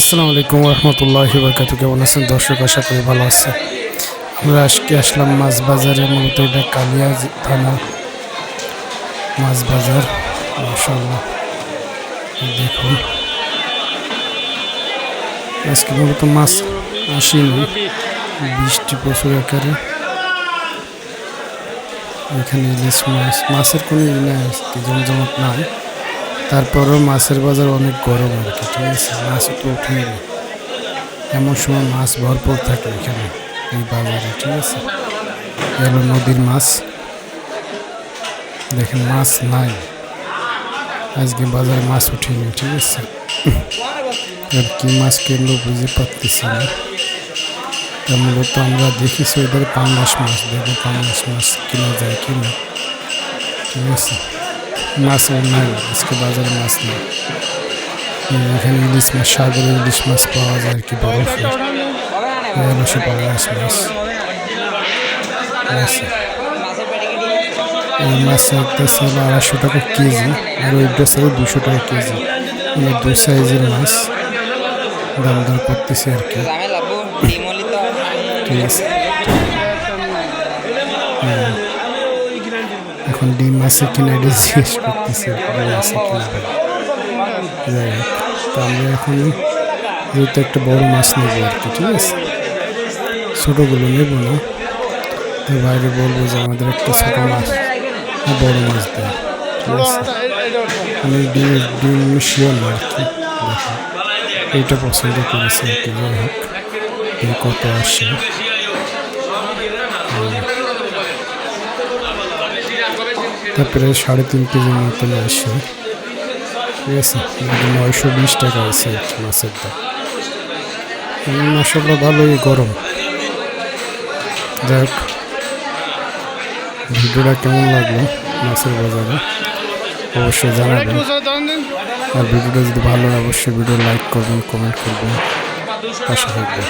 আসসালামু আলাইকুম রহমতুল্লাহি বারাকাতুহু। কেমন আছেন দর্শক? আশা করি ভালো আছে। আমরা আজকে আসলাম মাছ বাজারে, মূলত এটা কালিয়া থানা মাছ বাজার। মাশাআল্লাহ, দেখুন আজকে মূলত মাছ আসেনি, বৃষ্টি প্রচুর আকারে। এখানে ইলিশ মাছের কোনো জমজমাট নাই, তারপরেও মাছের বাজার অনেক গরম আর কি, ঠিক আছে। মাছ তো উঠেনি, এমন সময় মাছ ভরপুর থাকে এখানে এই বাজারে, ঠিক আছে। এলো নদীর মাছ, দেখেন মাছ নাই আজকে বাজারে, মাছ উঠেনি, ঠিক আছে। আর কি মাছ কিনলো বুঝতে পারতেছি না। মূলত আমরা দেখেছি ওদের পাঙ্গাস মাছ, দেখবো পাঙ্গাস মাছ কিনা যায় কিনা, ঠিক আছে। মাছ নাই আজকে বাজারে, মাছ নেই। এখানে ইলিশ মাছ, সাগরের ইলিশ মাছ পাওয়া যায় আর কি, বরফের। সে পাঙ্গাস মাছ, এই মাছ একটা ছিল 250 টাকা কেজি, আর ওইটা ছিল 200 টাকা কেজি। মানে দু সাইজের মাছ দাম দর করতেছে আর কি, ঠিক আছে। এখন ডিম মাছে কিনা এটা জিজ্ঞেস করতেছে, ডিম মাছে কিনা। যাই হোক, তো আমরা এখন যেহেতু একটা বড় মাছ নেবো আর কি, ঠিক আছে। ছোটোগুলো নেবো না, তো বাইরে বলবো যে আমাদের একটা ছোটো মাছ, বড় মাছ দেয়, ঠিক আছে। আমি ডিম শিওর না আর কি, দেখো এইটা পছন্দ করেছি আর কি। যাই হোক, কত আসে, তারপরে 3.5 কেজির মতন আসে, ঠিক আছে। 920 টাকা আছে আর কি মাছের দাম। মাসাল্লাহ ভালোই গরম। যাই হোক, ভিডিওটা কেমন লাগলো মাছের বাজারে অবশ্যই জানাবেন। আর ভিডিওটা যদি ভালো হয় অবশ্যই ভিডিও লাইক করবেন, কমেন্ট করবেন, পাশে থাকবেন।